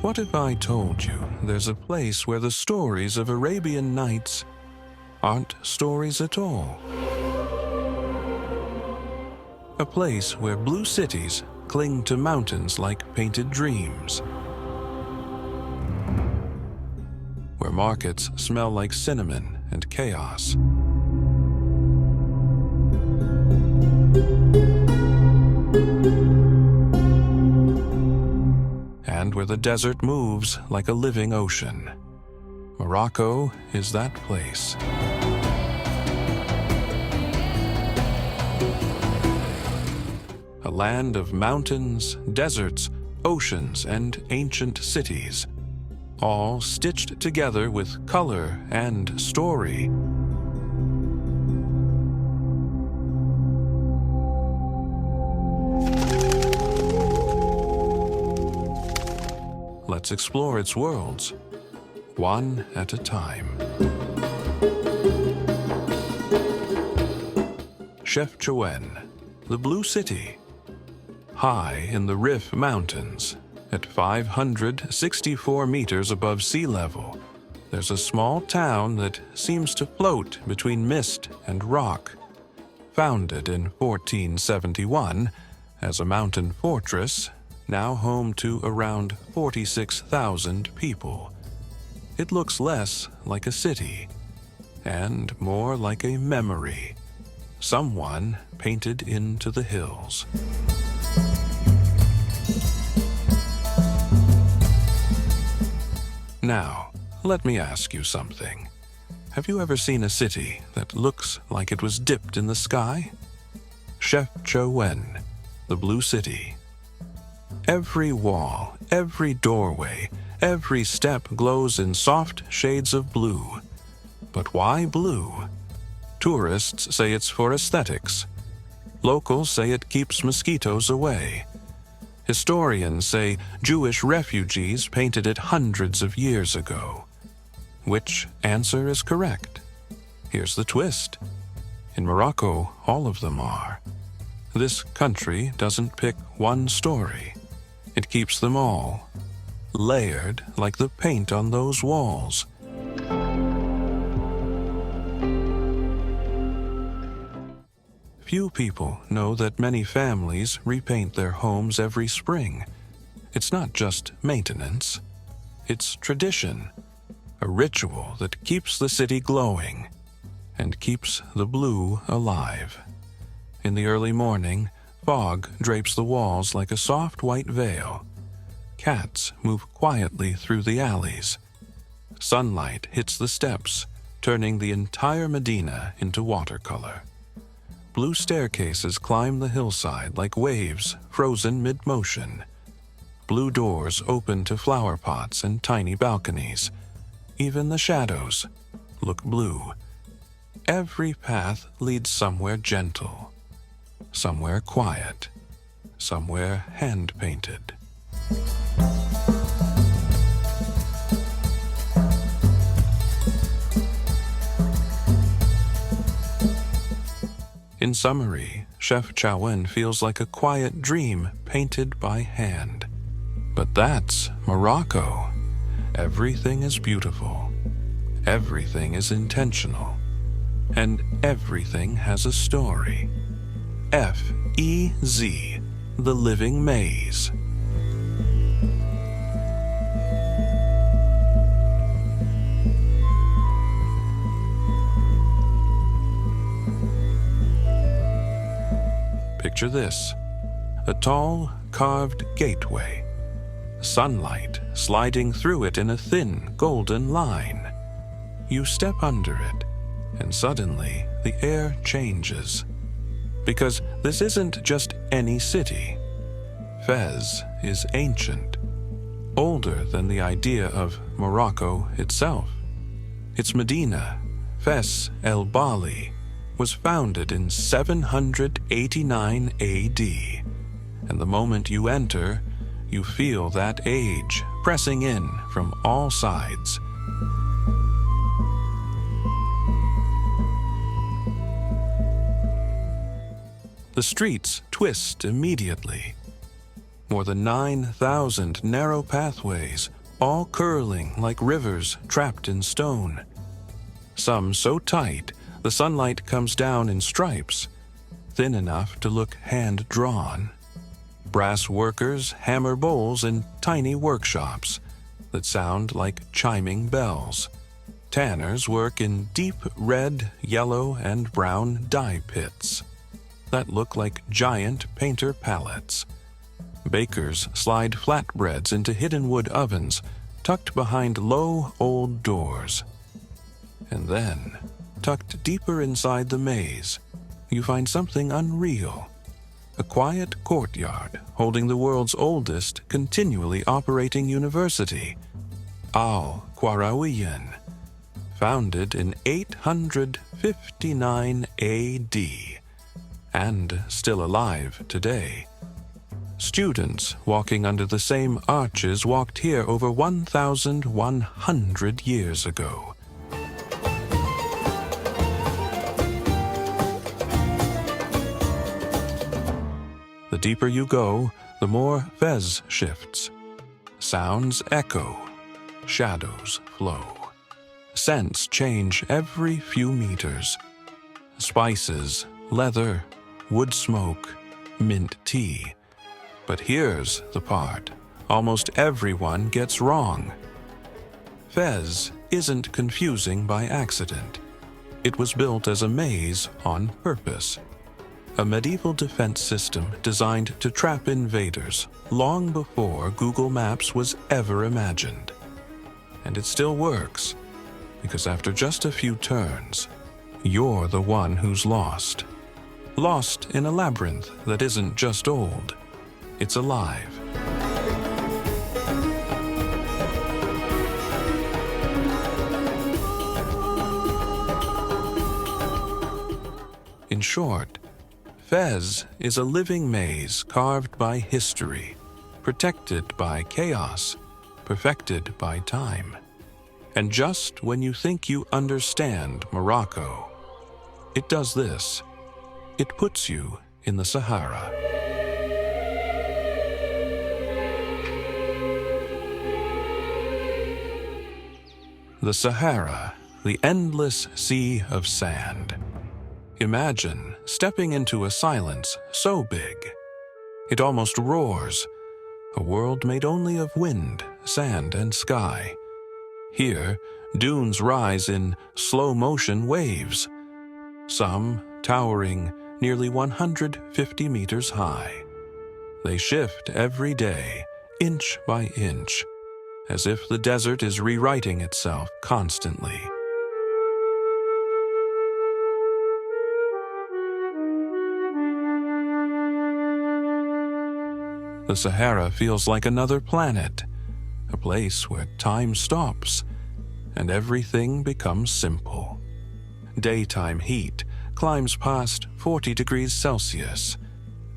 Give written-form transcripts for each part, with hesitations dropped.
What if I told you there's a place where the stories of Arabian Nights aren't stories at all? A place where blue cities cling to mountains like painted dreams, where markets smell like cinnamon and chaos, and where the desert moves like a living ocean. Morocco is that place. A land of mountains, deserts, oceans, and ancient cities, all stitched together with color and story. Let's explore its worlds, one at a time. Chefchaouen, the Blue City. High in the Rif Mountains, at 564 meters above sea level, there's a small town that seems to float between mist and rock. Founded in 1471 as a mountain fortress, now home to around 46,000 people. It looks less like a city and more like a memory, someone painted into the hills. Now, let me ask you something. Have you ever seen a city that looks like it was dipped in the sky? Chefchaouen, the Blue City. Every wall, every doorway, every step glows in soft shades of blue. But why blue? Tourists say it's for aesthetics. Locals say it keeps mosquitoes away. Historians say Jewish refugees painted it hundreds of years ago. Which answer is correct? Here's the twist. In Morocco, all of them are. This country doesn't pick one story. It keeps them all, layered like the paint on those walls. Few people know that many families repaint their homes every spring. It's not just maintenance. It's tradition, a ritual that keeps the city glowing and keeps the blue alive. In the early morning, fog drapes the walls like a soft white veil. Cats move quietly through the alleys. Sunlight hits the steps, turning the entire Medina into watercolor. Blue staircases climb the hillside like waves frozen mid-motion. Blue doors open to flower pots and tiny balconies. Even the shadows look blue. Every path leads somewhere gentle, somewhere quiet, somewhere hand-painted. In summary, Chefchaouen feels like a quiet dream painted by hand. But that's Morocco. Everything is beautiful. Everything is intentional. And everything has a story. F-E-Z, the living maze. Picture this, a tall, carved gateway, sunlight sliding through it in a thin, golden line. You step under it, and suddenly the air changes. Because this isn't just any city. Fez is ancient, older than the idea of Morocco itself. Its Medina, Fes el Bali, was founded in 789 AD, and the moment you enter, you feel that age pressing in from all sides. The streets twist immediately. More than 9,000 narrow pathways, all curling like rivers trapped in stone. Some so tight, the sunlight comes down in stripes, thin enough to look hand-drawn. Brass workers hammer bowls in tiny workshops that sound like chiming bells. Tanners work in deep red, yellow, and brown dye pits that look like giant painter palettes. Bakers slide flatbreads into hidden wood ovens tucked behind low old doors. And then, tucked deeper inside the maze, you find something unreal. A quiet courtyard holding the world's oldest continually operating university, Al-Qarawiyyin, founded in 859 A.D. and still alive today. Students walking under the same arches walked here over 1,100 years ago. The deeper you go, the more Fez shifts. Sounds echo, shadows flow. Scents change every few meters. Spices, leather, wood smoke, mint tea. But here's the part almost everyone gets wrong. Fez isn't confusing by accident. It was built as a maze on purpose. A medieval defense system designed to trap invaders long before Google Maps was ever imagined. And it still works, because after just a few turns, you're the one who's lost. Lost in a labyrinth that isn't just old, it's alive. In short, Fez is a living maze carved by history, protected by chaos, perfected by time. And just when you think you understand Morocco, it does this. It puts you in the Sahara. The Sahara, the endless sea of sand. Imagine stepping into a silence so big, it almost roars, a world made only of wind, sand, and sky. Here, dunes rise in slow-motion waves, some towering nearly 150 meters high. They shift every day, inch by inch, as if the desert is rewriting itself constantly. The Sahara feels like another planet, a place where time stops and everything becomes simple. Daytime heat climbs past 40 degrees Celsius,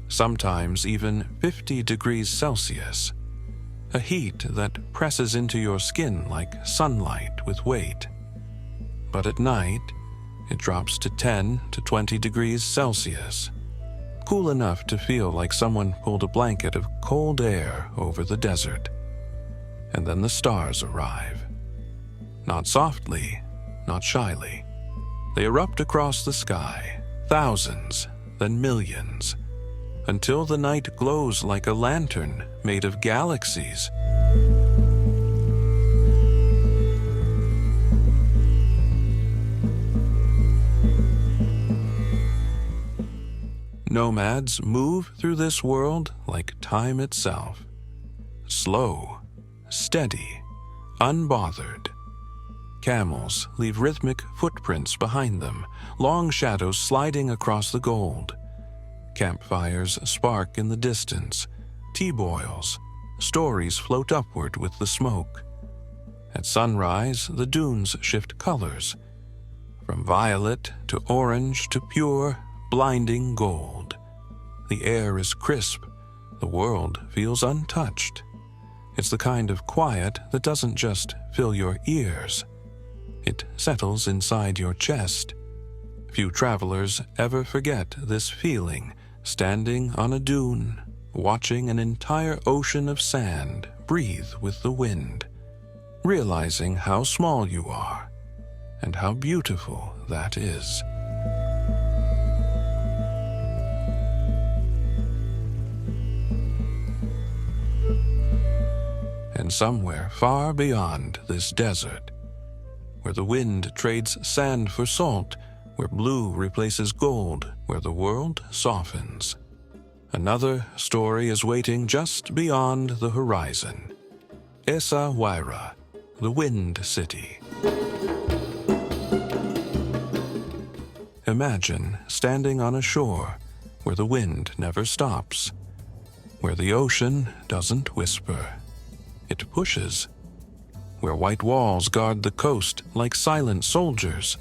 sometimes even 50 degrees Celsius, a heat that presses into your skin like sunlight with weight. But at night, it drops to 10 to 20 degrees Celsius, cool enough to feel like someone pulled a blanket of cold air over the desert. And then the stars arrive. Not softly, not shyly. They erupt across the sky, thousands, then millions, until the night glows like a lantern made of galaxies. Nomads move through this world like time itself. Slow, steady, unbothered. Camels leave rhythmic footprints behind them, long shadows sliding across the gold. Campfires spark in the distance, tea boils, stories float upward with the smoke. At sunrise, the dunes shift colors, from violet to orange to pure, blinding gold. The air is crisp, the world feels untouched. It's the kind of quiet that doesn't just fill your ears. It settles inside your chest. Few travelers ever forget this feeling, standing on a dune, watching an entire ocean of sand breathe with the wind, realizing how small you are and how beautiful that is. And somewhere far beyond this desert, where the wind trades sand for salt, where blue replaces gold, where the world softens, another story is waiting just beyond the horizon. Essaouira, the Wind City. Imagine standing on a shore where the wind never stops, where the ocean doesn't whisper. It pushes, where white walls guard the coast like silent soldiers,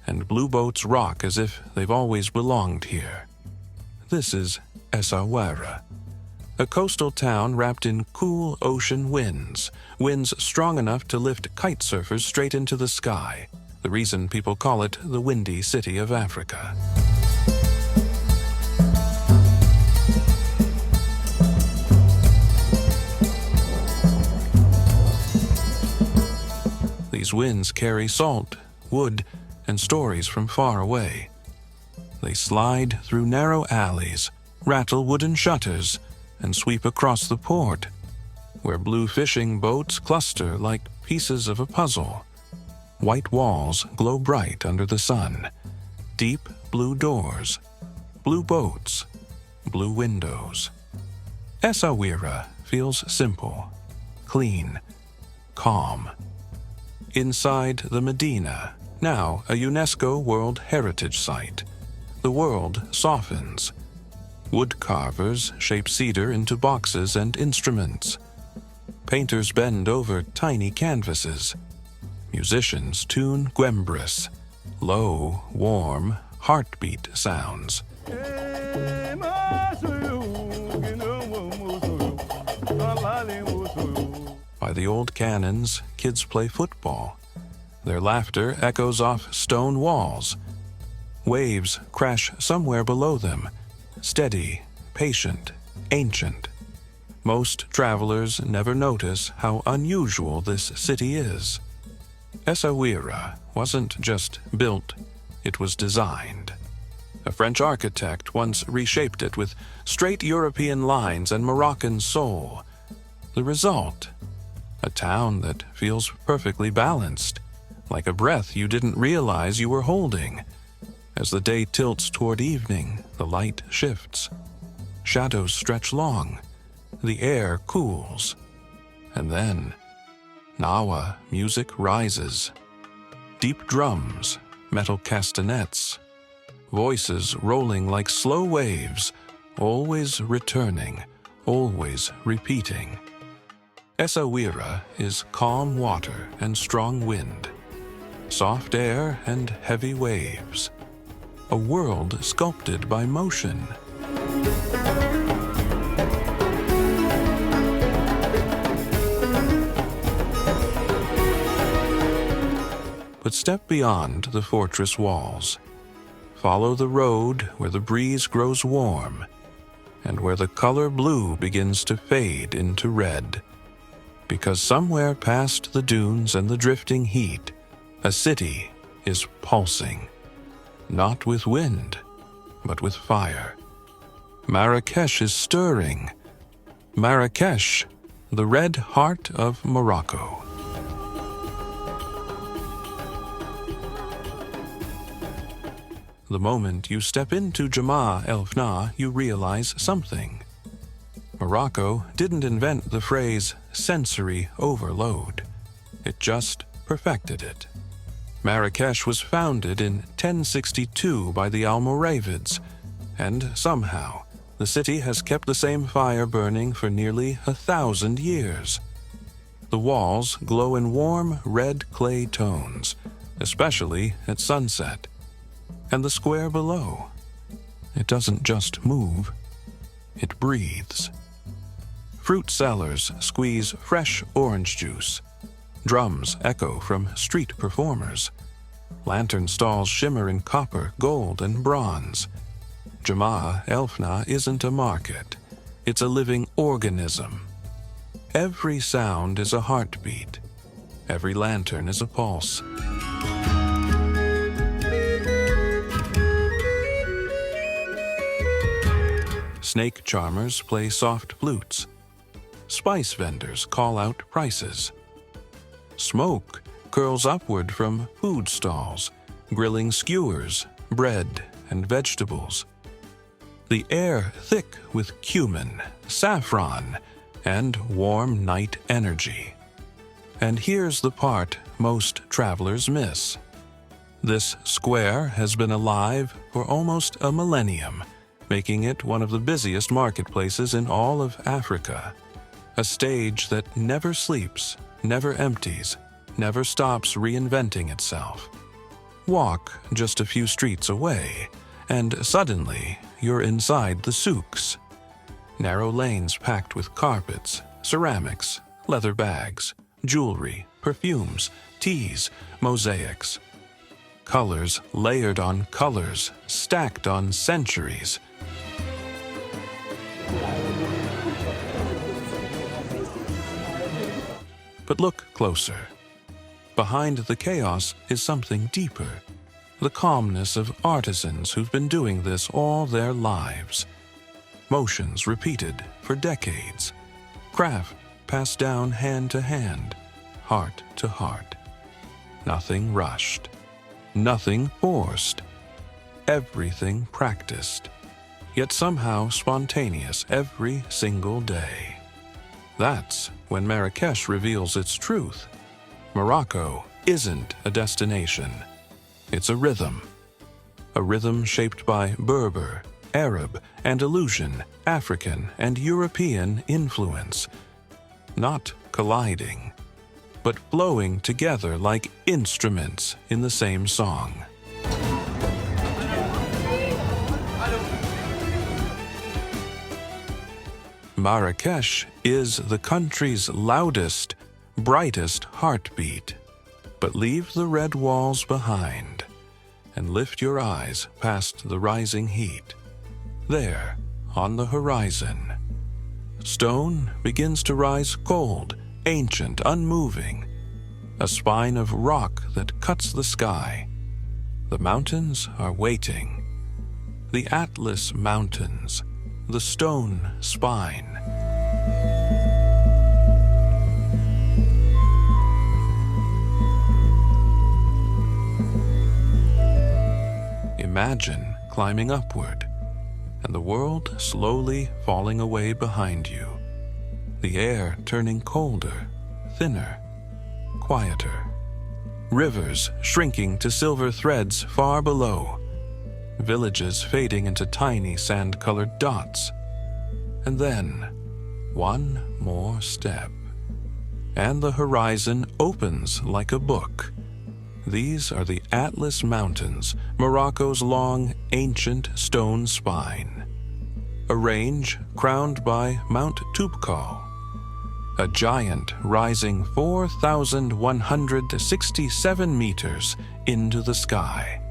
and blue boats rock as if they've always belonged here. This is Essaouira, a coastal town wrapped in cool ocean winds strong enough to lift kite surfers straight into the sky, the reason people call it the Windy City of Africa. These winds carry salt, wood, and stories from far away. They slide through narrow alleys, rattle wooden shutters, and sweep across the port, where blue fishing boats cluster like pieces of a puzzle. White walls glow bright under the sun. Deep blue doors, blue boats, blue windows. Essaouira feels simple, clean, calm. Inside the Medina, now a UNESCO World Heritage Site, the world softens. Wood carvers shape cedar into boxes and instruments. Painters bend over tiny canvases. Musicians tune guembris, low, warm, heartbeat sounds. By the old cannons, kids play football. Their laughter echoes off stone walls. Waves crash somewhere below them, steady, patient, ancient. Most travelers never notice how unusual this city is. Essaouira wasn't just built, it was designed. A French architect once reshaped it with straight European lines and Moroccan soul. The result? A town that feels perfectly balanced, like a breath you didn't realize you were holding. As the day tilts toward evening, the light shifts. Shadows stretch long. The air cools. And then, Nawa music rises. Deep drums, metal castanets, voices rolling like slow waves, always returning, always repeating. Essaouira is calm water and strong wind, soft air and heavy waves, a world sculpted by motion. But step beyond the fortress walls. Follow the road where the breeze grows warm and where the color blue begins to fade into red. Because somewhere past the dunes and the drifting heat, a city is pulsing, not with wind, but with fire. Marrakesh is stirring. Marrakesh, the red heart of Morocco. The moment you step into Jemaa el-Fna, you realize something. Morocco didn't invent the phrase sensory overload. It just perfected it. Marrakesh was founded in 1062 by the Almoravids, and somehow the city has kept the same fire burning for nearly 1,000 years. The walls glow in warm red clay tones, especially at sunset. And the square below, it doesn't just move, it breathes. Fruit sellers squeeze fresh orange juice. Drums echo from street performers. Lantern stalls shimmer in copper, gold, and bronze. Jemaa el-Fna isn't a market. It's a living organism. Every sound is a heartbeat. Every lantern is a pulse. Snake charmers play soft flutes. Spice vendors call out prices. Smoke curls upward from food stalls, grilling skewers, bread, and vegetables. The air thick with cumin, saffron, and warm night energy. And here's the part most travelers miss. This square has been alive for almost a millennium, making it one of the busiest marketplaces in all of Africa. A stage that never sleeps, never empties, never stops reinventing itself. Walk just a few streets away, and suddenly you're inside the souks. Narrow lanes packed with carpets, ceramics, leather bags, jewelry, perfumes, teas, mosaics. Colors layered on colors, stacked on centuries. But look closer. Behind the chaos is something deeper. The calmness of artisans who've been doing this all their lives. Motions repeated for decades. Craft passed down hand to hand, heart to heart. Nothing rushed. Nothing forced. Everything practiced. Yet somehow spontaneous every single day. That's when Marrakesh reveals its truth. Morocco isn't a destination. It's a rhythm. A rhythm shaped by Berber, Arab, Andalusian, African, and European influence. Not colliding, but flowing together like instruments in the same song. Marrakesh is the country's loudest, brightest heartbeat. But leave the red walls behind and lift your eyes past the rising heat. There, on the horizon, stone begins to rise cold, ancient, unmoving, a spine of rock that cuts the sky. The mountains are waiting. The Atlas Mountains, the stone spine. Imagine climbing upward, and the world slowly falling away behind you. The air turning colder, thinner, quieter. Rivers shrinking to silver threads far below. Villages fading into tiny sand-colored dots. And then, one more step, and the horizon opens like a book. These are the Atlas Mountains, Morocco's long, ancient stone spine. A range crowned by Mount Toubkal, a giant rising 4,167 meters into the sky,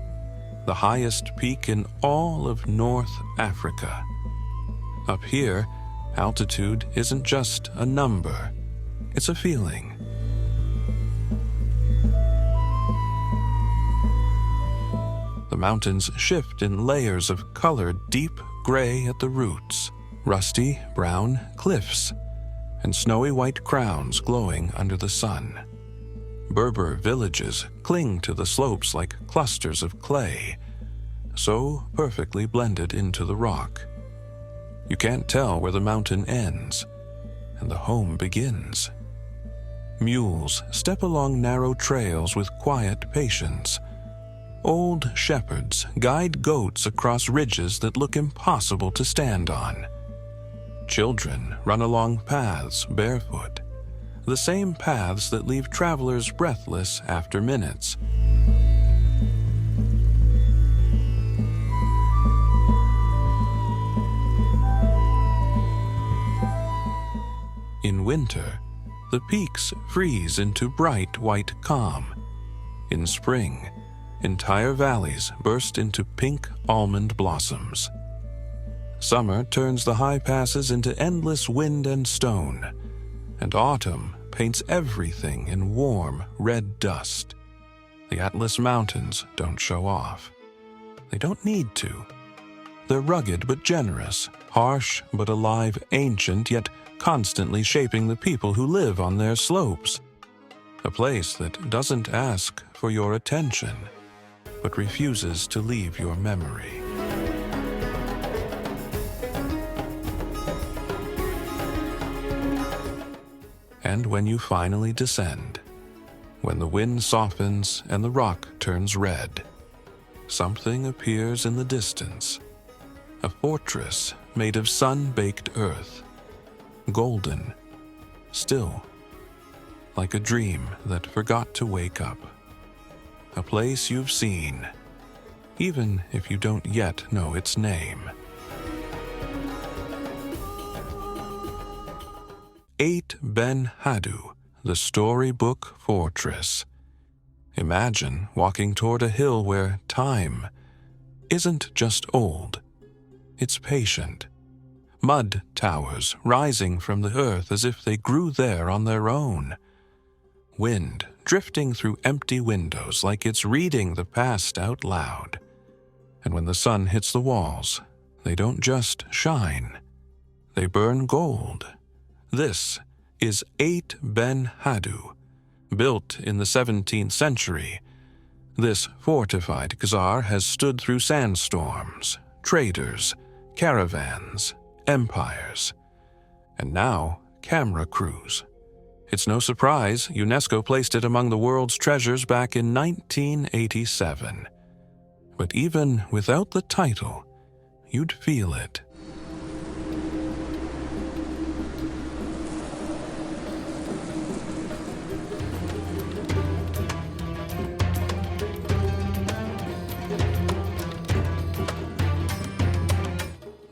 the highest peak in all of North Africa. Up here, altitude isn't just a number, it's a feeling. The mountains shift in layers of colored deep gray at the roots, rusty brown cliffs, and snowy white crowns glowing under the sun. Berber villages cling to the slopes like clusters of clay, so perfectly blended into the rock. You can't tell where the mountain ends and the home begins. Mules step along narrow trails with quiet patience. Old shepherds guide goats across ridges that look impossible to stand on. Children run along paths barefoot, the same paths that leave travelers breathless after minutes. In winter, the peaks freeze into bright white calm. In spring, entire valleys burst into pink almond blossoms. Summer turns the high passes into endless wind and stone, and autumn paints everything in warm, red dust. The Atlas Mountains don't show off. They don't need to. They're rugged but generous, harsh but alive, ancient yet constantly shaping the people who live on their slopes. A place that doesn't ask for your attention, but refuses to leave your memory. And when you finally descend, when the wind softens and the rock turns red, something appears in the distance. A fortress made of sun-baked earth, golden, still, like a dream that forgot to wake up. A place you've seen, even if you don't yet know its name. 8 Ben Haddou, the storybook fortress. Imagine walking toward a hill where time isn't just old, it's patient. Mud towers rising from the earth as if they grew there on their own. Wind drifting through empty windows like it's reading the past out loud. And when the sun hits the walls, they don't just shine, they burn gold. This is 8 Ben Haddou, built in the 17th century. This fortified Khazar has stood through sandstorms, traders, caravans, empires, and now camera crews. It's no surprise UNESCO placed it among the world's treasures back in 1987. But even without the title, you'd feel it.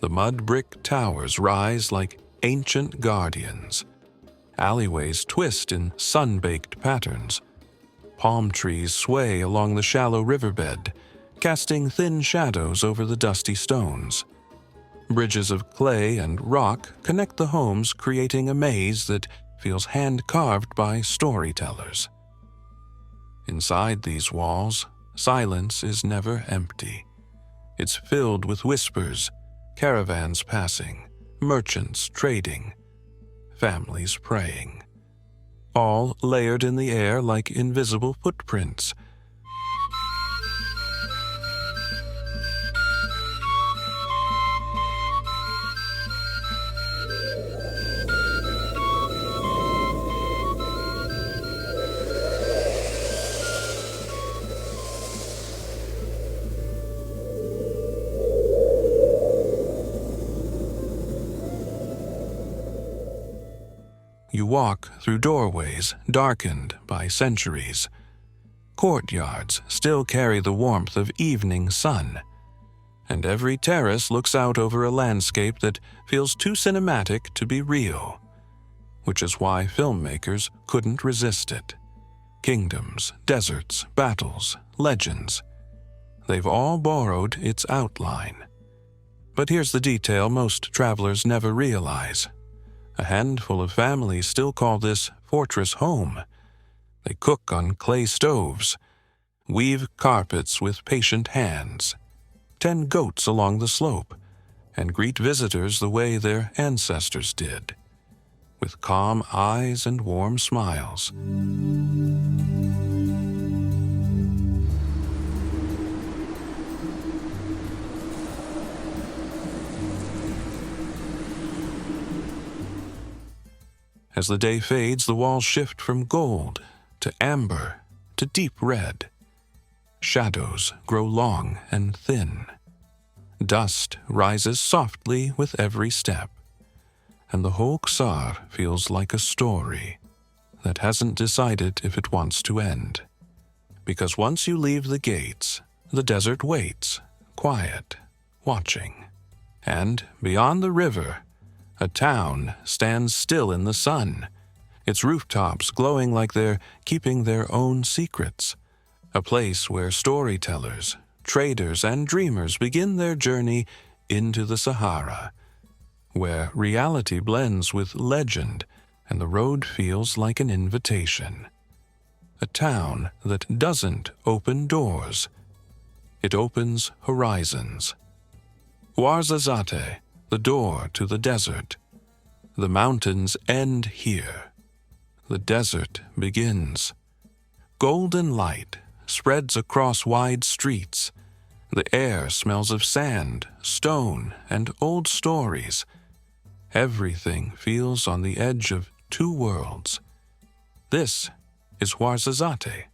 The mud brick towers rise like ancient guardians. Alleyways twist in sun-baked patterns. Palm trees sway along the shallow riverbed, casting thin shadows over the dusty stones. Bridges of clay and rock connect the homes, creating a maze that feels hand-carved by storytellers. Inside these walls, silence is never empty. It's filled with whispers, caravans passing, merchants trading, families praying, all layered in the air like invisible footprints. You walk through doorways darkened by centuries. Courtyards still carry the warmth of evening sun, and every terrace looks out over a landscape that feels too cinematic to be real, which is why filmmakers couldn't resist it. Kingdoms, deserts, battles, legends, they've all borrowed its outline. But here's the detail most travelers never realize. A handful of families still call this fortress home. They cook on clay stoves, weave carpets with patient hands, tend goats along the slope, and greet visitors the way their ancestors did, with calm eyes and warm smiles. As the day fades, the walls shift from gold to amber to deep red. Shadows grow long and thin. Dust rises softly with every step, and the whole Khazar feels like a story that hasn't decided if it wants to end. Because once you leave the gates, the desert waits, quiet, watching. And beyond the river, a town stands still in the sun, its rooftops glowing like they're keeping their own secrets. A place where storytellers, traders, and dreamers begin their journey into the Sahara, where reality blends with legend and the road feels like an invitation. A town that doesn't open doors. It opens horizons. Ouarzazate, the door to the desert. The mountains end here. The desert begins. Golden light spreads across wide streets. The air smells of sand, stone, and old stories. Everything feels on the edge of two worlds. This is Ouarzazate.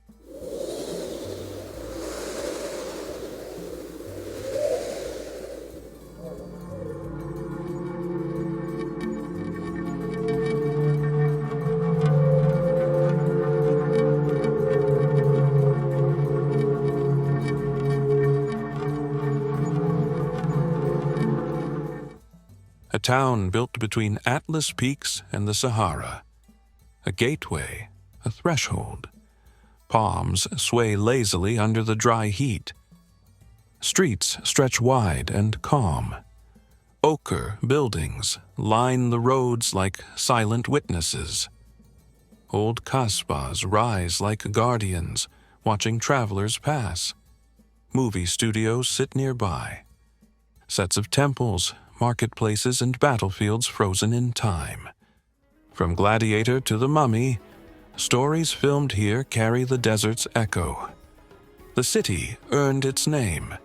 A town built between Atlas peaks and the Sahara. A gateway, a threshold. Palms sway lazily under the dry heat. Streets stretch wide and calm. Ochre buildings line the roads like silent witnesses. Old kasbahs rise like guardians, watching travelers pass. Movie studios sit nearby. Sets of temples, marketplaces, and battlefields frozen in time. From Gladiator to the Mummy, stories filmed here carry the desert's echo. The city earned its name,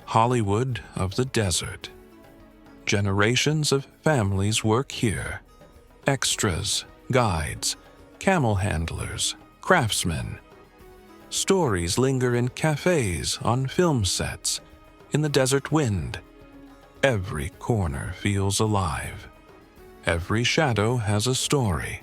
Hollywood of the Desert. Generations of families work here. Extras, guides, camel handlers, craftsmen. Stories linger in cafes, on film sets, in the desert wind. Every corner feels alive. Every shadow has a story.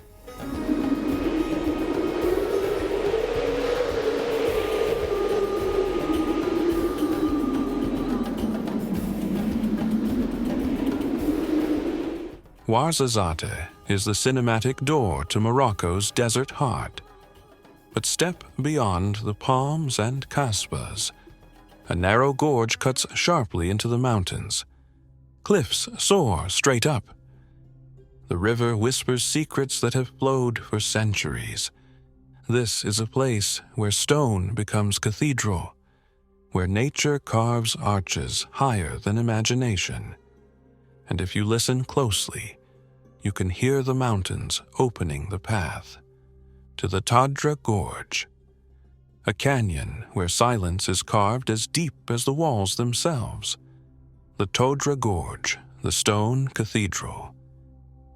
Ouarzazate is the cinematic door to Morocco's desert heart. But step beyond the palms and kasbahs. A narrow gorge cuts sharply into the mountains. Cliffs soar straight up. The river whispers secrets that have flowed for centuries. This is a place where stone becomes cathedral, where nature carves arches higher than imagination. And if you listen closely, you can hear the mountains opening the path to the Tadra Gorge, a canyon where silence is carved as deep as the walls themselves. The Tadra Gorge, the stone cathedral.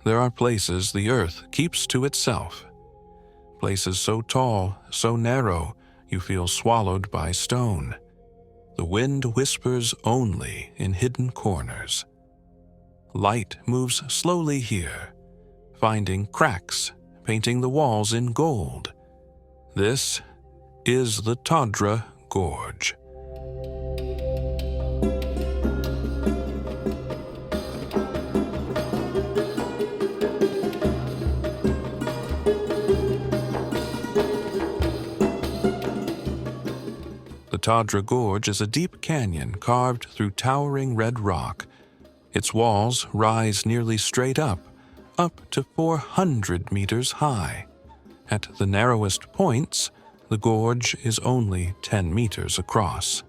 There are places the earth keeps to itself. Places so tall, so narrow, you feel swallowed by stone. The wind whispers only in hidden corners. Light moves slowly here, finding cracks, painting the walls in gold. This is the Tadra Gorge. The Tadra Gorge is a deep canyon carved through towering red rock. Its walls rise nearly straight up to 400 meters high. At the narrowest points, the gorge is only 10 meters across.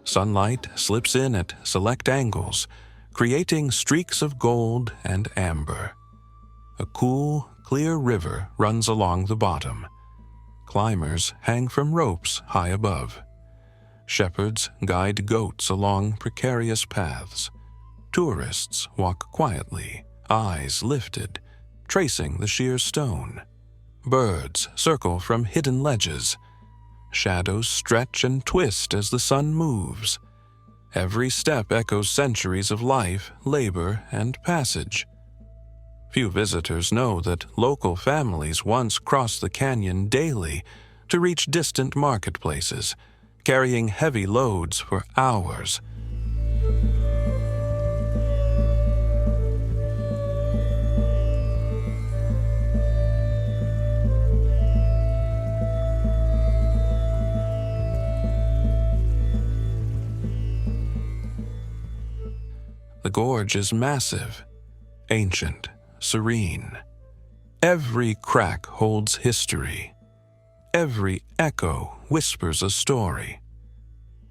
Sunlight slips in at select angles, creating streaks of gold and amber. A cool, clear river runs along the bottom. Climbers hang from ropes high above. Shepherds guide goats along precarious paths. Tourists walk quietly, eyes lifted, tracing the sheer stone. Birds circle from hidden ledges. Shadows stretch and twist as the sun moves. Every step echoes centuries of life, labor, and passage. Few visitors know that local families once crossed the canyon daily to reach distant marketplaces, carrying heavy loads for hours. The gorge is massive, ancient, serene. Every crack holds history. Every echo whispers a story.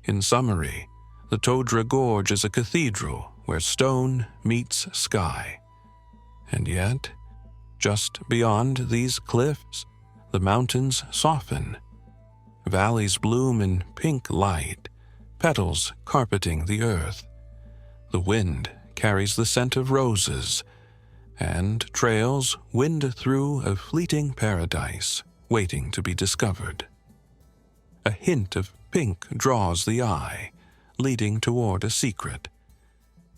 In summary, the Todra Gorge is a cathedral where stone meets sky. And yet, just beyond these cliffs, the mountains soften. Valleys bloom in pink light, petals carpeting the earth. The wind carries the scent of roses, and trails wind through a fleeting paradise waiting to be discovered. A hint of pink draws the eye, leading toward a secret.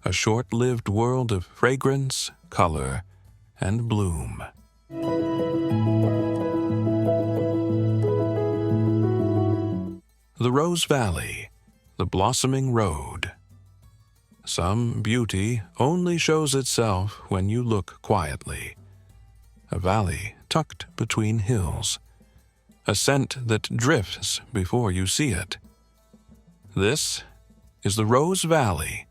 A short-lived world of fragrance, color, and bloom. The Rose Valley, the blossoming road. Some beauty only shows itself when you look quietly. A valley tucked between hills. A scent that drifts before you see it. This is the Rose Valley.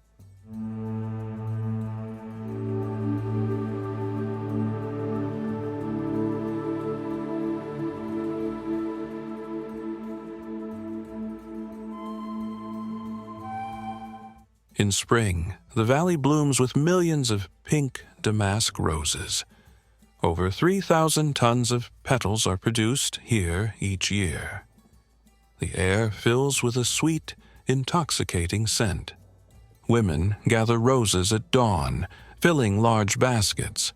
In spring, the valley blooms with millions of pink damask roses. Over 3,000 tons of petals are produced here each year. The air fills with a sweet, intoxicating scent. Women gather roses at dawn, filling large baskets.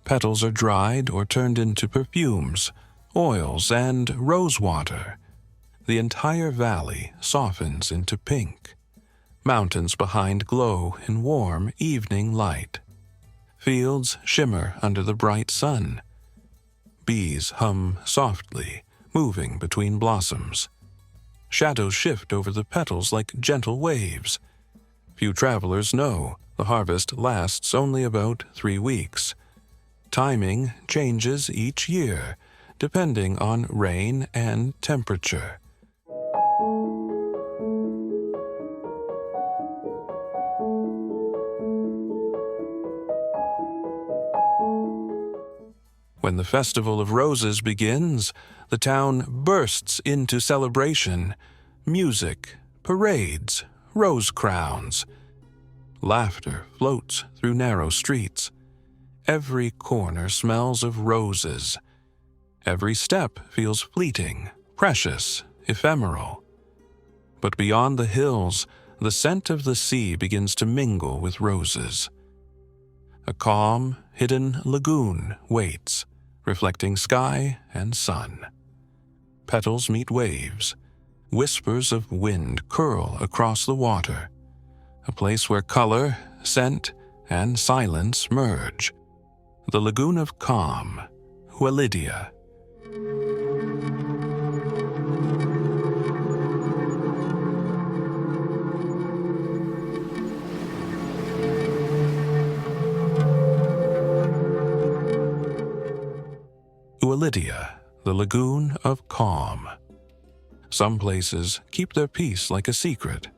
Petals are dried or turned into perfumes, oils, and rose water. The entire valley softens into pink. Mountains behind glow in warm evening light. Fields shimmer under the bright sun. Bees hum softly, moving between blossoms. Shadows shift over the petals like gentle waves. Few travelers know the harvest lasts only about 3 weeks. Timing changes each year, depending on rain and temperature. When the Festival of Roses begins, the town bursts into celebration. Music, parades, rose crowns. Laughter floats through narrow streets. Every corner smells of roses. Every step feels fleeting, precious, ephemeral. But beyond the hills, the scent of the sea begins to mingle with roses. A calm, hidden lagoon waits, reflecting sky and sun. Petals meet waves. Whispers of wind curl across the water. A place where color, scent, and silence merge. The Lagoon of Calm, Hualidia. Hualidia, the Lagoon of Calm. Some places keep their peace like a secret.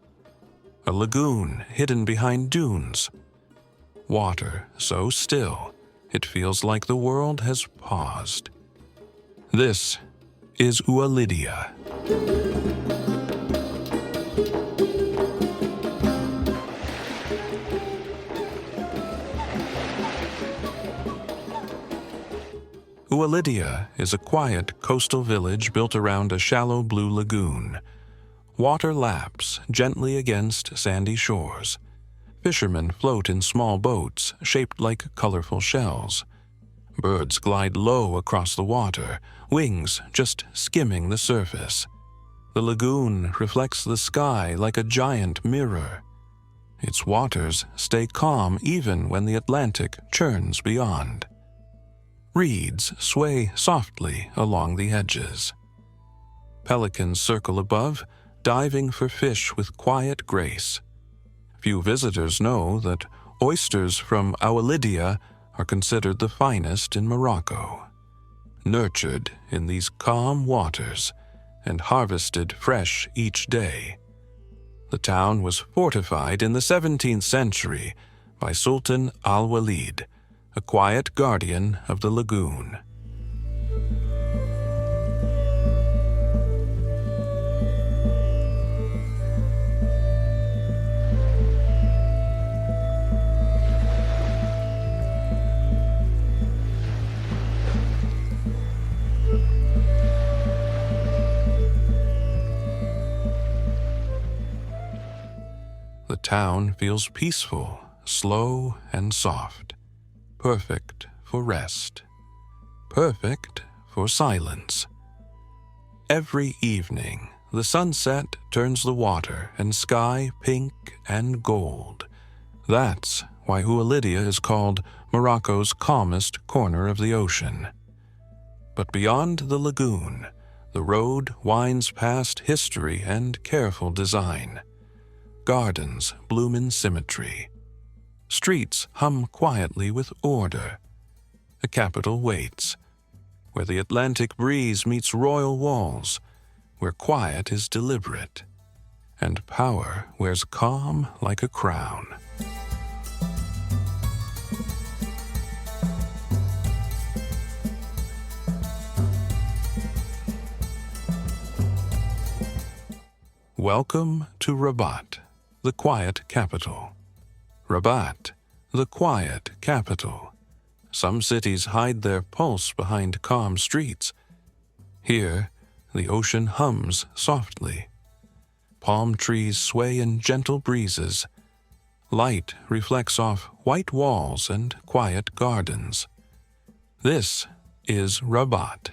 A lagoon hidden behind dunes. Water so still, it feels like the world has paused. This is Hualidia. Hualidia is a quiet coastal village built around a shallow blue lagoon. Water laps gently against sandy shores. Fishermen float in small boats shaped like colorful shells. Birds glide low across the water, wings just skimming the surface. The lagoon reflects the sky like a giant mirror. Its waters stay calm even when the Atlantic churns beyond. Reeds sway softly along the edges. Pelicans circle above, diving for fish with quiet grace. Few visitors know that oysters from Hualidia are considered the finest in Morocco. Nurtured in these calm waters and harvested fresh each day. The town was fortified in the 17th century by Sultan al-Walid, a quiet guardian of the lagoon. The town feels peaceful, slow, and soft, perfect for rest, perfect for silence. Every evening, the sunset turns the water and sky pink and gold. That's why Hualidia is called Morocco's calmest corner of the ocean. But beyond the lagoon, the road winds past history and careful design. Gardens bloom in symmetry. Streets hum quietly with order. The capital waits, where the Atlantic breeze meets royal walls, where quiet is deliberate, and power wears calm like a crown. Welcome to Rabat, the quiet capital. Rabat, the quiet capital. Some cities hide their pulse behind calm streets. Here, the ocean hums softly. Palm trees sway in gentle breezes. Light reflects off white walls and quiet gardens. This is Rabat.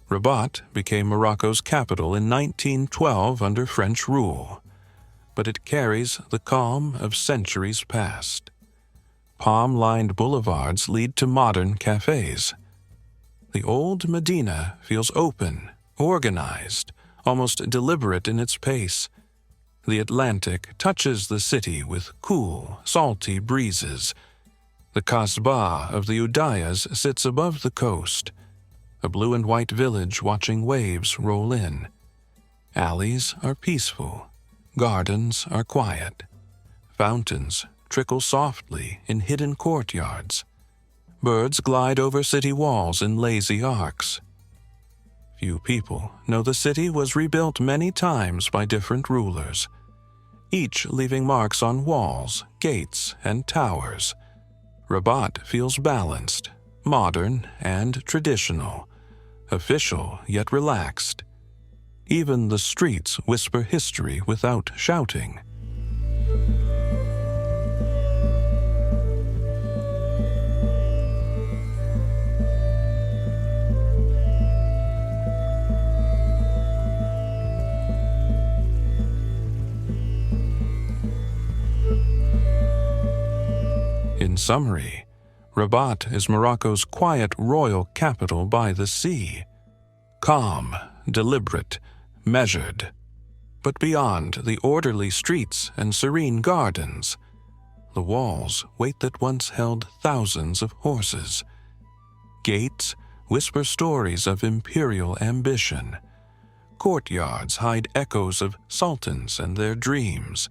Rabat became Morocco's capital in 1912 under French rule, but it carries the calm of centuries past. Palm-lined boulevards lead to modern cafes. The old Medina feels open, organized, almost deliberate in its pace. The Atlantic touches the city with cool, salty breezes. The Kasbah of the Udayas sits above the coast, a blue and white village watching waves roll in. Alleys are peaceful, gardens are quiet. Fountains trickle softly in hidden courtyards. Birds glide over city walls in lazy arcs. Few people know the city was rebuilt many times by different rulers, each leaving marks on walls, gates, and towers. Rabat feels balanced, modern, and traditional, official yet relaxed. Even the streets whisper history without shouting. In summary, Rabat is Morocco's quiet royal capital by the sea. Calm, deliberate, measured. But beyond the orderly streets and serene gardens, the walls wait that once held thousands of horses. Gates whisper stories of imperial ambition. Courtyards hide echoes of sultans and their dreams.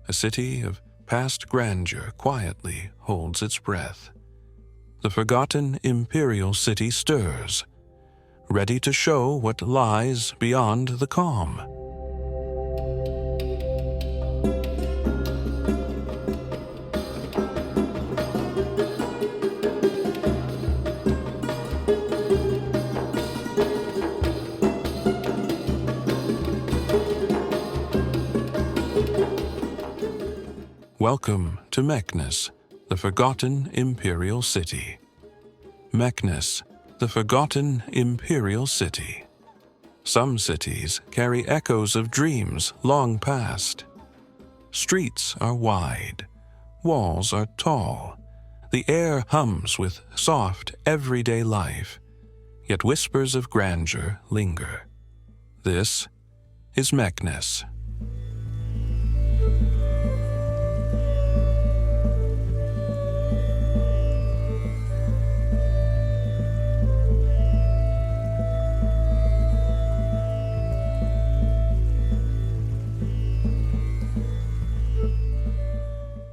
A city of past grandeur quietly holds its breath. The forgotten imperial city stirs, ready to show what lies beyond the calm. Welcome to Meknes, the forgotten imperial city. Meknes, the forgotten imperial city. Some cities carry echoes of dreams long past. Streets are wide, walls are tall, the air hums with soft, everyday life, yet whispers of grandeur linger. This is Meknes.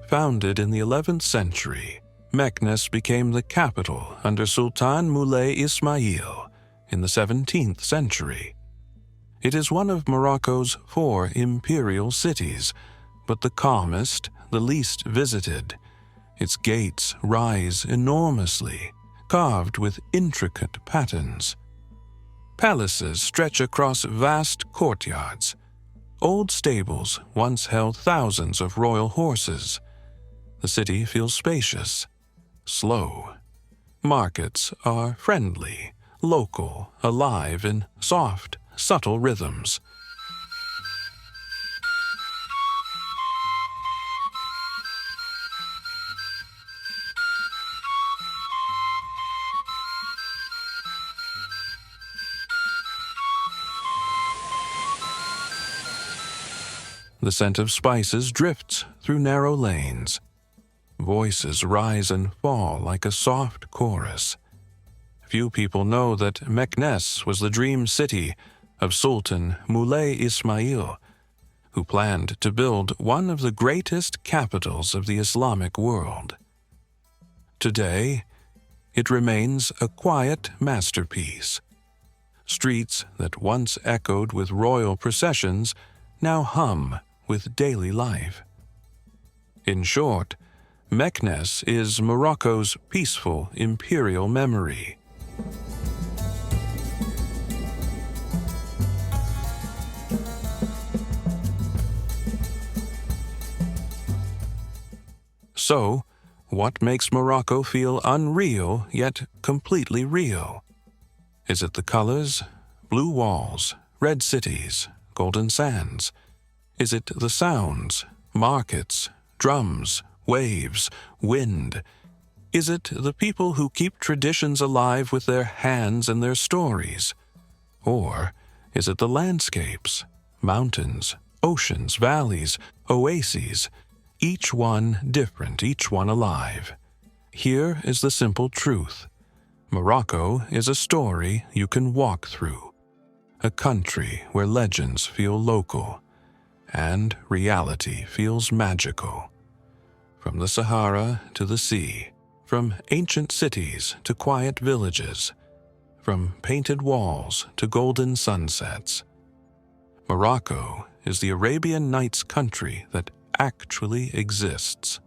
Founded in the 11th century, Meknes became the capital under Sultan Moulay Ismail in the 17th century. It is one of Morocco's 4 imperial cities, but the calmest, the least visited. Its gates rise enormously, carved with intricate patterns. Palaces stretch across vast courtyards. Old stables once held thousands of royal horses. The city feels spacious, slow. Markets are friendly, local, alive in soft, subtle rhythms. The scent of spices drifts through narrow lanes. Voices rise and fall like a soft chorus. Few people know that Meknes was the dream city of Sultan Moulay Ismail, who planned to build one of the greatest capitals of the Islamic world. Today, it remains a quiet masterpiece. Streets that once echoed with royal processions now hum with daily life. In short, Meknes is Morocco's peaceful imperial memory. So, what makes Morocco feel unreal yet completely real? Is it the colors, blue walls, red cities, golden sands? Is it the sounds, markets, drums, waves, wind? Is it the people who keep traditions alive with their hands and their stories? Or is it the landscapes, mountains, oceans, valleys, oases, each one different, each one alive? Here is the simple truth. Morocco is a story you can walk through, a country where legends feel local and reality feels magical. From the Sahara to the sea, from ancient cities to quiet villages, from painted walls to golden sunsets, Morocco is the Arabian Nights country that actually exists.